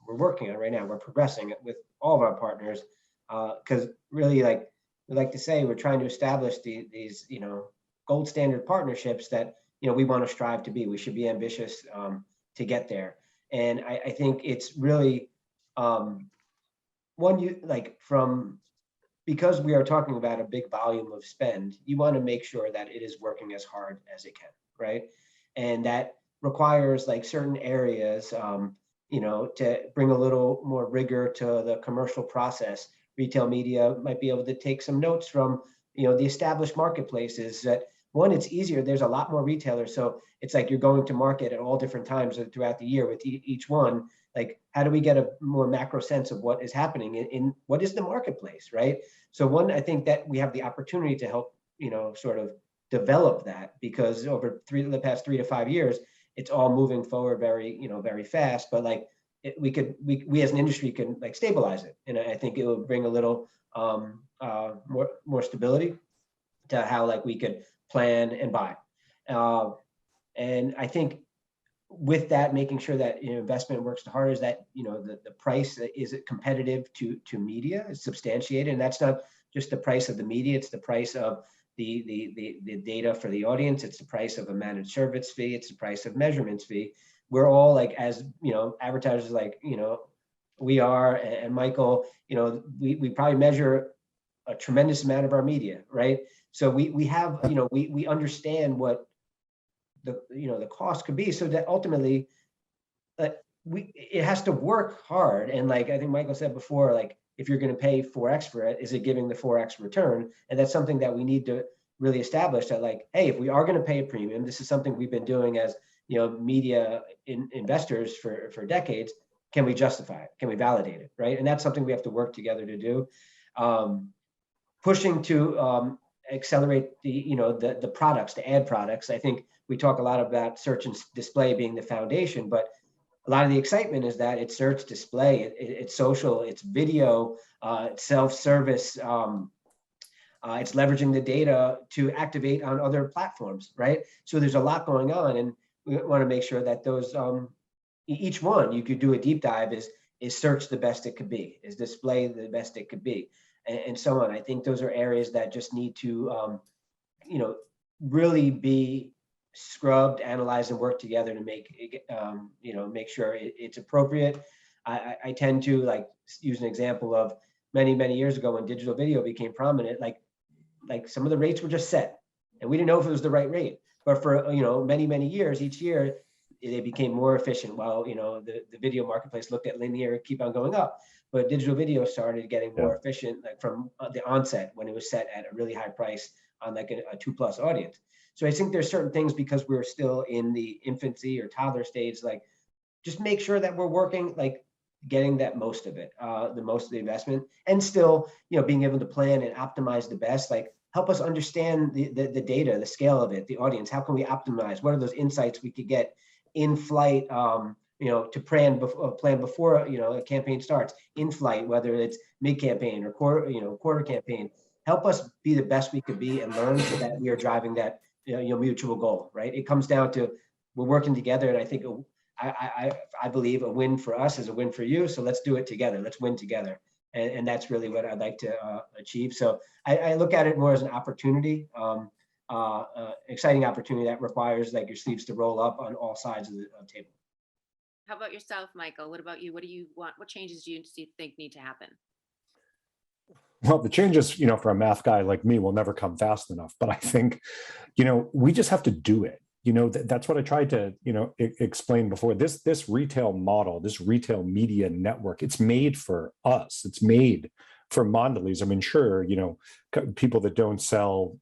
working on right now. We're progressing it with all of our partners, because really, like we like to say, we're trying to establish these gold standard partnerships that we want to strive to be. We should be ambitious to get there. And I think it's really because we are talking about a big volume of spend, you want to make sure that it is working as hard as it can, right? And that requires like certain areas, to bring a little more rigor to the commercial process. Retail media might be able to take some notes from, the established marketplaces. That one, it's easier. There's a lot more retailers, so it's like you're going to market at all different times throughout the year with each one. Like, how do we get a more macro sense of what is happening in what is the marketplace, right? So one, I think that we have the opportunity to help, sort of develop that, because over the past 3 to 5 years, it's all moving forward very, very fast. But like, we as an industry can like stabilize it, and I think it will bring a little more stability to how like we could plan and buy. And I think with that, making sure that investment works hard is that the price, is it competitive to media, is substantiated, and that's not just the price of the media, it's the price of the data for the audience, it's the price of a managed service fee, it's the price of measurements fee. We're all like, as advertisers, like we are, and Michael, we probably measure a tremendous amount of our media, right? So we have, we understand what the cost could be, so that ultimately it has to work hard. And like I think Michael said before, like if you're going to pay 4x for it, is it giving the 4x return? And that's something that we need to really establish, that like, hey, if we are going to pay a premium, this is something we've been doing as media investors for decades. Can we justify it? Can we validate it? Right? And that's something we have to work together to do. Pushing to accelerate the products, the ad products. I think we talk a lot about search and display being the foundation, but a lot of the excitement is that it's search, display, it's social, it's video, it's self-service, it's leveraging the data to activate on other platforms, right? So there's a lot going on, and we want to make sure that those, each one, you could do a deep dive, is search the best it could be, is display the best it could be, and so on. I think those are areas that just need to, really be scrubbed, analyzed, and work together to make make sure it's appropriate. I tend to like use an example of many years ago when digital video became prominent. Like some of the rates were just set, and we didn't know if it was the right rate. But for many years, each year they became more efficient. While the video marketplace looked at linear, keep on going up, but digital video started getting more efficient, like from the onset when it was set at a really high price on like a 2+ audience. So I think there's certain things, because we're still in the infancy or toddler stage, like just make sure that we're working, like getting that most of it, the most of the investment, and still, being able to plan and optimize the best, like help us understand the data, the scale of it, the audience. How can we optimize? What are those insights we could get in flight, to plan before, a campaign starts, in flight, whether it's mid-campaign or quarter campaign. Help us be the best we could be and learn, so that we are driving that mutual goal, right? It comes down to we're working together, and I think I believe a win for us is a win for you. So let's do it together. Let's win together, and that's really what I'd like to achieve. So I look at it more as an opportunity, exciting opportunity that requires like your sleeves to roll up on all sides of the table. How about yourself, Michael? What about you? What do you want? What changes do you think need to happen? Well, the changes, for a math guy like me, will never come fast enough. But I think, we just have to do it. That's what I tried to, explain before. This retail model, this retail media network, it's made for us. It's made for Mondelez. I mean, sure, people that don't sell,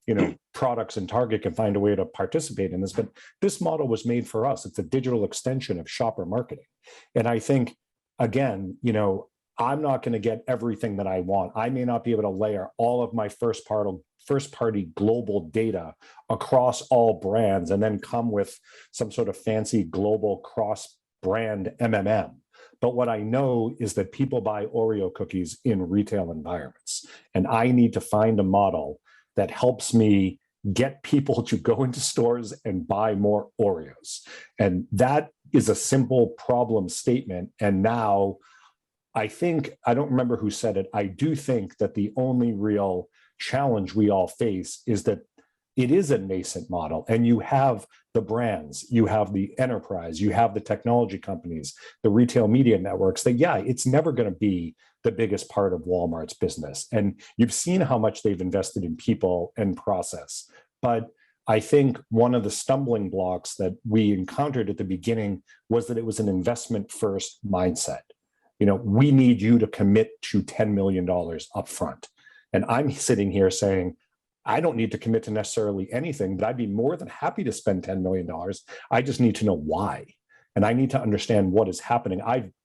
products in Target can find a way to participate in this, but this model was made for us. It's a digital extension of shopper marketing. And I think, again, I'm not going to get everything that I want. I may not be able to layer all of my first party global data across all brands and then come with some sort of fancy global cross brand MMM. But what I know is that people buy Oreo cookies in retail environments. And I need to find a model that helps me get people to go into stores and buy more Oreos. And that is a simple problem statement. And now, I don't remember who said it, I do think that the only real challenge we all face is that it is a nascent model, and you have the brands, you have the enterprise, you have the technology companies, the retail media networks, that it's never going to be the biggest part of Walmart's business. And you've seen how much they've invested in people and process. But I think one of the stumbling blocks that we encountered at the beginning was that it was an investment first mindset. We need you to commit to $10 million upfront. And I'm sitting here saying, I don't need to commit to necessarily anything, but I'd be more than happy to spend $10 million. I just need to know why. And I need to understand what is happening.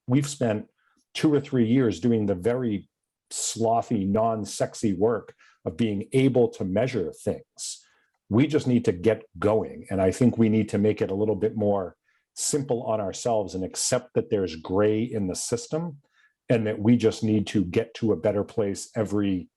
We've spent 2 or 3 years doing the very slothy, non-sexy work of being able to measure things. We just need to get going. And I think we need to make it a little bit more simple on ourselves and accept that there's gray in the system, and that we just need to get to a better place every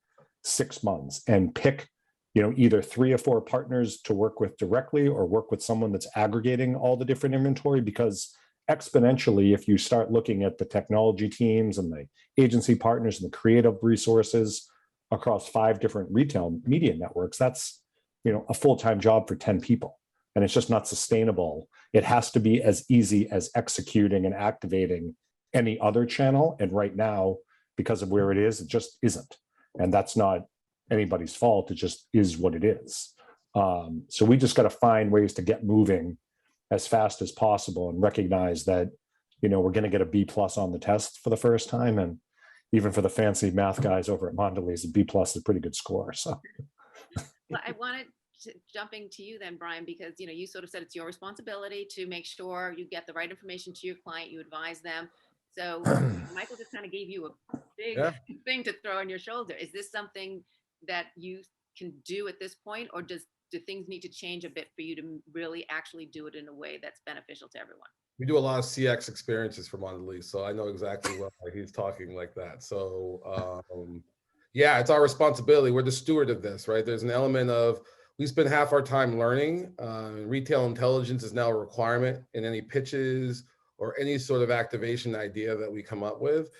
6 months and pick either 3 or 4 partners to work with directly or work with someone that's aggregating all the different inventory, because exponentially, if you start looking at the technology teams and the agency partners and the creative resources across 5 different retail media networks, that's, a full-time job for 10 people. And it's just not sustainable. It has to be as easy as executing and activating any other channel. And right now, because of where it just isn't. And that's not anybody's fault. It just is what it is. So we just got to find ways to get moving as fast as possible and recognize that, we're going to get a B+ on the test for the first time. And even for the fancy math guys over at Mondelez, a B+ is a pretty good score. So. Well, I wanted to jumping to you then, Brian, because you sort of said it's your responsibility to make sure you get the right information to your client, you advise them. So Michael just kind of gave you a big thing to throw on your shoulder. Is this something that you can do at this point, or do things need to change a bit for you to really actually do it in a way that's beneficial to everyone? We do a lot of CX experiences for Mondelez, so I know exactly what he's talking like that. So yeah, it's our responsibility. We're the steward of this, right? There's an element of, we spend half our time learning. Retail intelligence is now a requirement in any pitches or any sort of activation idea that we come up with.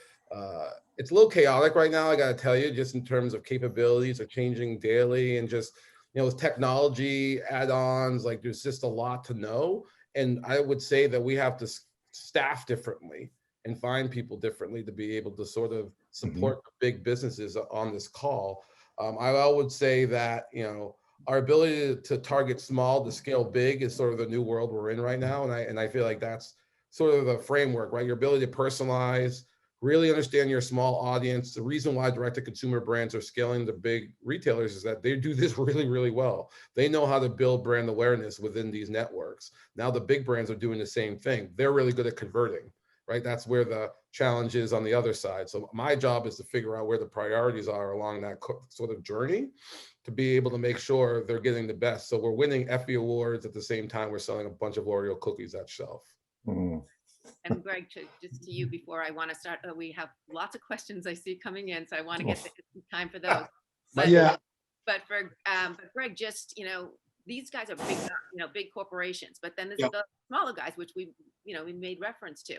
It's a little chaotic right now, I got to tell you, just in terms of capabilities are changing daily, and just, with technology add-ons, like there's just a lot to know. And I would say that we have to staff differently and find people differently to be able to sort of support the big businesses on this call. I would say that, our ability to target small to scale big is sort of the new world we're in right now. And I feel like that's sort of the framework, right? Your ability to personalize, really understand your small audience. The reason why direct-to-consumer brands are scaling to big retailers is that they do this really, really well. They know how to build brand awareness within these networks. Now the big brands are doing the same thing. They're really good at converting, right? That's where the challenge is on the other side. So my job is to figure out where the priorities are along that sort of journey to be able to make sure they're getting the best. So we're winning Effie awards at the same time we're selling a bunch of Oreo cookies at shelf. And Greg, just to you before I want to start, we have lots of questions I see coming in, so I want to get time for those. But, but Greg, just, these guys are big, big corporations, but then there's the smaller guys, which we made reference to.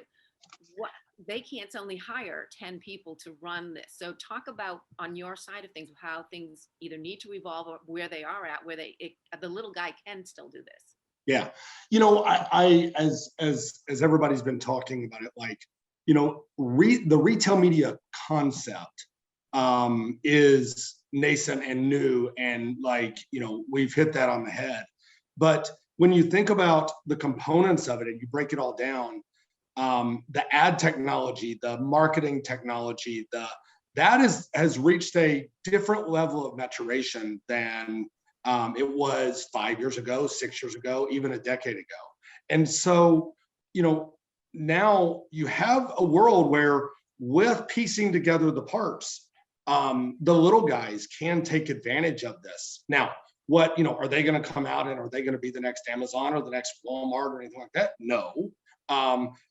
What they can't only hire 10 people to run this. So talk about on your side of things, how things either need to evolve or where they are at, where the little guy can still do this. Yeah. I as everybody's been talking about it, like, the retail media concept is nascent and new, and like, we've hit that on the head. But when you think about the components of it and you break it all down, the ad technology, the marketing technology, that has reached a different level of maturation than it was 5 years ago, 6 years ago, even a decade ago. And so, now you have a world where, with piecing together the parts, the little guys can take advantage of this. Now, are they going to come out and are they going to be the next Amazon or the next Walmart or anything like that? No.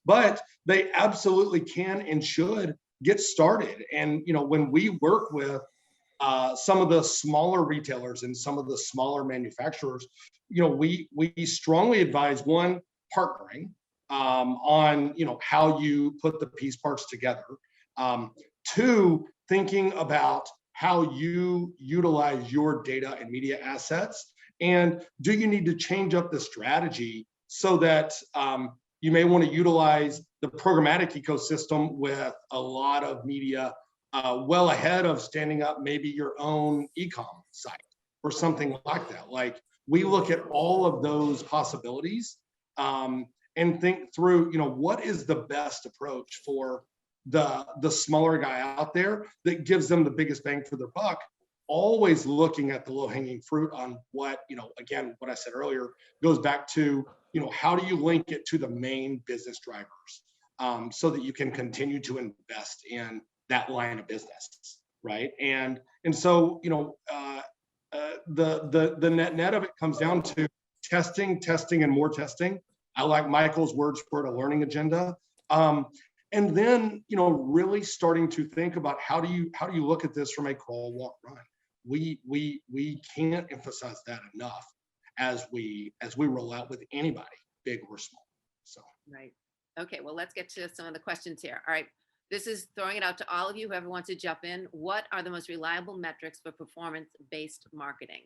But they absolutely can and should get started. And, when we work with some of the smaller retailers and some of the smaller manufacturers, we strongly advise, one, partnering on, how you put the piece parts together. Two, thinking about how you utilize your data and media assets. And do you need to change up the strategy so that you may want to utilize the programmatic ecosystem with a lot of media well ahead of standing up maybe your own e-com site or something like that. Like, we look at all of those possibilities and think through, what is the best approach for the smaller guy out there that gives them the biggest bang for their buck, always looking at the low-hanging fruit on what, again, what I said earlier goes back to, how do you link it to the main business drivers so that you can continue to invest in that line of business, right? And so, the net of it comes down to testing, and more testing. I like Michael's words for it, a learning agenda. And then, really starting to think about how do you look at this from a crawl, walk, run? we can't emphasize that enough as we roll out with anybody, big or small. So. Right. Okay, well, let's get to some of the questions here. All right. This is throwing it out to all of you, whoever wants to jump in. What are the most reliable metrics for performance-based marketing?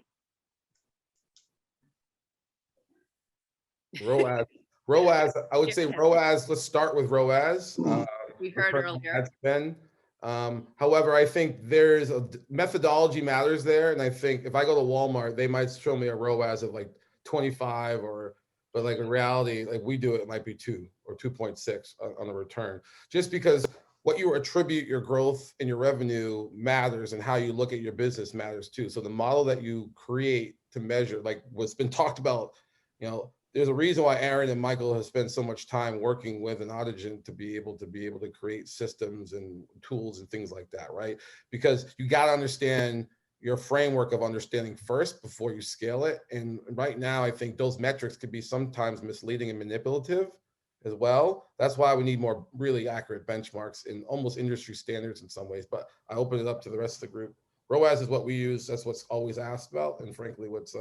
ROAS, I would say ROAS, let's start with ROAS. We heard earlier. Ad spend. However, I think there's a methodology matters there. And I think if I go to Walmart, they might show me a ROAS of like 25 but like in reality, like we do it might be 2 or 2.6 on the return, just because what you attribute your growth and your revenue matters, and how you look at your business matters too. So the model that you create to measure, like what's been talked about, there's a reason why Aaron and Michael have spent so much time working with an Audigent to be able to create systems and tools and things like that, right? Because you got to understand your framework of understanding first before you scale it. And right now, I think those metrics could be sometimes misleading and manipulative as well. That's why we need more really accurate benchmarks and almost industry standards in some ways. But I open it up to the rest of the group. ROAS is what we use. That's what's always asked about. And frankly, what's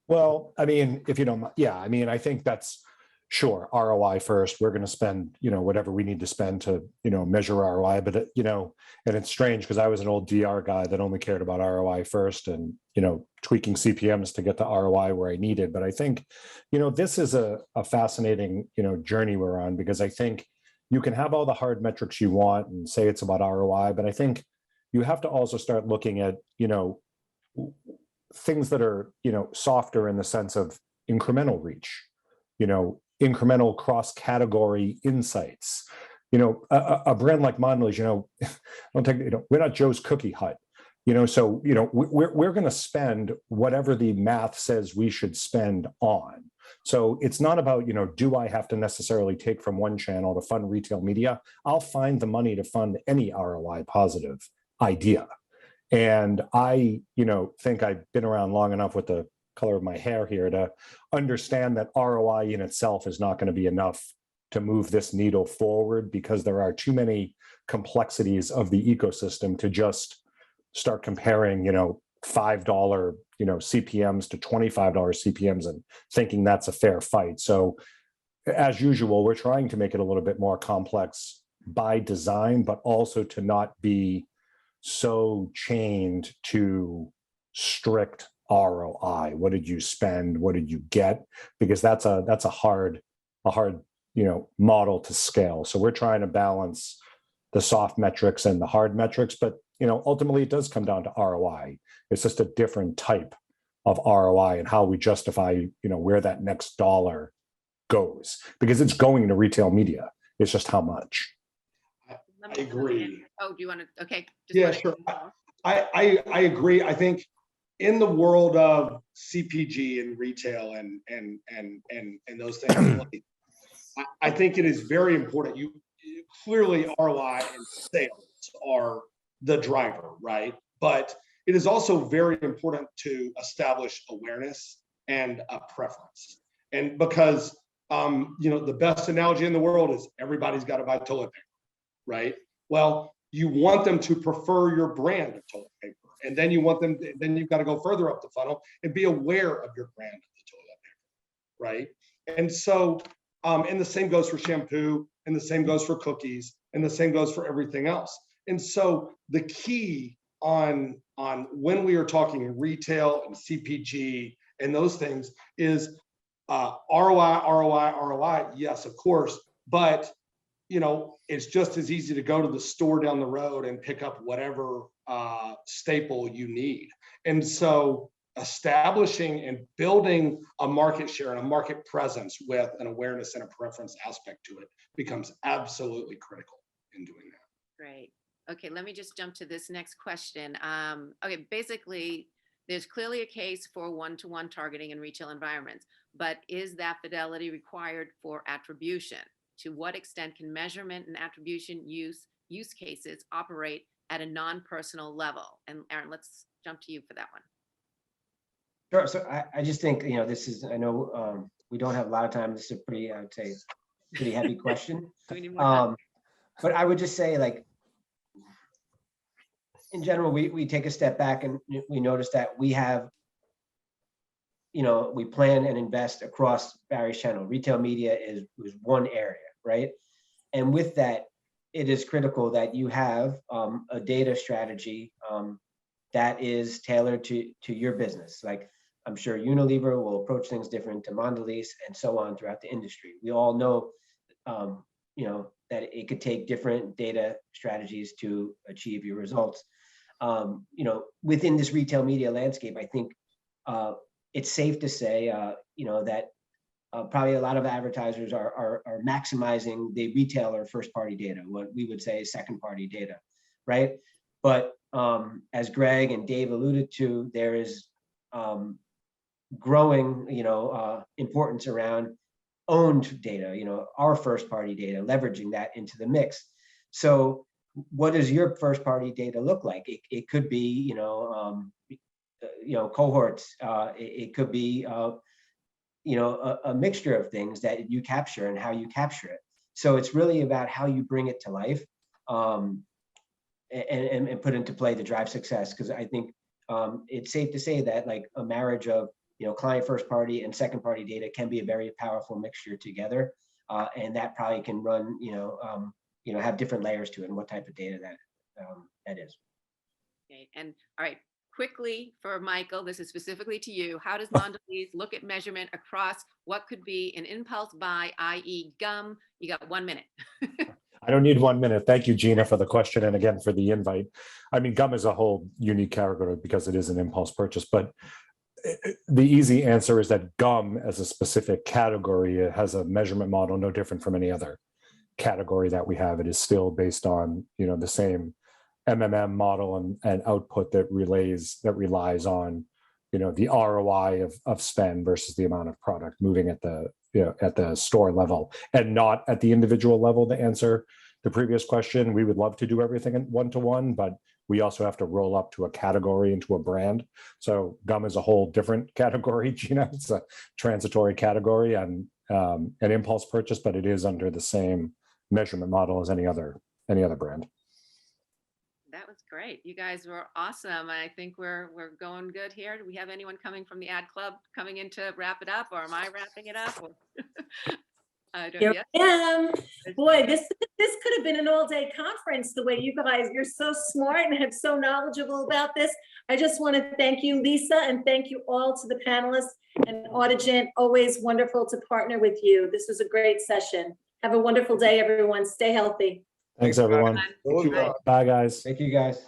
well, I mean, if you don't, yeah, I mean, I think that's sure ROI first. We're going to spend, whatever we need to spend to, measure ROI. But, and it's strange because I was an old DR guy that only cared about ROI first and, tweaking CPMs to get the ROI where I needed. But I think, this is a fascinating, journey we're on, because I think you can have all the hard metrics you want and say it's about ROI, but I think you have to also start looking at, things that are, softer in the sense of incremental reach, incremental cross-category insights. A brand like Mondelez, we're not Joe's Cookie Hut, so, we're going to spend whatever the math says we should spend on. So it's not about, do I have to necessarily take from one channel to fund retail media? I'll find the money to fund any ROI positive idea. And I, think I've been around long enough with the color of my hair here to understand that ROI in itself is not going to be enough to move this needle forward, because there are too many complexities of the ecosystem to just start comparing, $5, CPMs to $25 CPMs and thinking that's a fair fight. So as usual, we're trying to make it a little bit more complex by design, but also to not be so chained to strict ROI. What did you spend? What did you get? Because that's a hard, model to scale. So we're trying to balance the soft metrics and the hard metrics, but ultimately it does come down to ROI. It's just a different type of ROI and how we justify, where that next dollar goes, because it's going to retail media. It's just how much. I agree. Oh, do you want to? Okay. Yeah, sure. I agree. I think in the world of CPG and retail and those things, I think it is very important. You clearly ROI and sales are the driver, right? But it is also very important to establish awareness and a preference. And because the best analogy in the world is everybody's got to buy toilet paper, right? Well, you want them to prefer your brand of toilet paper. And then then you've got to go further up the funnel and be aware of your brand of the toilet paper, right? And so, and the same goes for shampoo, and the same goes for cookies, and the same goes for everything else. And so the key on when we are talking retail and CPG and those things is ROI, yes, of course, but it's just as easy to go to the store down the road and pick up whatever staple you need. And so establishing and building a market share and a market presence with an awareness and a preference aspect to it becomes absolutely critical in doing that. Great. Okay, let me just jump to this next question. Okay, basically, there's clearly a case for one-to-one targeting in retail environments, but is that fidelity required for attribution? To what extent can measurement and attribution use cases operate at a non-personal level? And Aaron, let's jump to you for that one. Sure. So I just think, this is, I know we don't have a lot of time. This is a pretty, I would say, pretty heavy question. We need more time. But I would just say, like, in general, we take a step back and we notice that we have, we plan and invest across various channels. Retail media is one area, right? And with that, it is critical that you have a data strategy that is tailored to your business. Like, I'm sure Unilever will approach things different to Mondelez and so on throughout the industry. We all know, that it could take different data strategies to achieve your results. Within this retail media landscape, I think it's safe to say, that probably a lot of advertisers are maximizing the retailer first-party data, what we would say is second-party data, right? But as Greg and Dave alluded to, there is growing, importance around owned data, our first-party data, leveraging that into the mix. So what does your first-party data look like? It could be, cohorts. It could be, a mixture of things that you capture and how you capture it. So it's really about how you bring it to life and put into play to drive success. Because I think it's safe to say that like a marriage of client first party and second party data can be a very powerful mixture together, and that probably can run have different layers to it and what type of data that is. Okay, and all right, quickly for Michael, this is specifically to you. How does Mondelez look at measurement across what could be an impulse buy, i.e. gum? You got 1 minute. I don't need 1 minute. Thank you, Gina, for the question. And again, for the invite. I mean, gum is a whole unique category because it is an impulse purchase, but the easy answer is that gum as a specific category, it has a measurement model no different from any other category that we have. It is still based on, the same model and output that relies on, the ROI of spend versus the amount of product moving at the store level and not at the individual level. To answer the previous question, we would love to do everything in one-to-one, but we also have to roll up to a category and to a brand. So gum is a whole different category, Gina. It's a transitory category and an impulse purchase, but it is under the same measurement model as any other brand. That was great. You guys were awesome. I think we're going good here. Do we have anyone coming from the ad club coming in to wrap it up, or am I wrapping it up? Here I am. Boy, this could have been an all-day conference. The way you guys, you're so smart and have so knowledgeable about this. I just want to thank you, Lisa, and thank you all to the panelists and Audigent. Always wonderful to partner with you. This was a great session. Have a wonderful day, everyone. Stay healthy. Thanks, everyone. Bye. Bye, guys. Thank you, guys.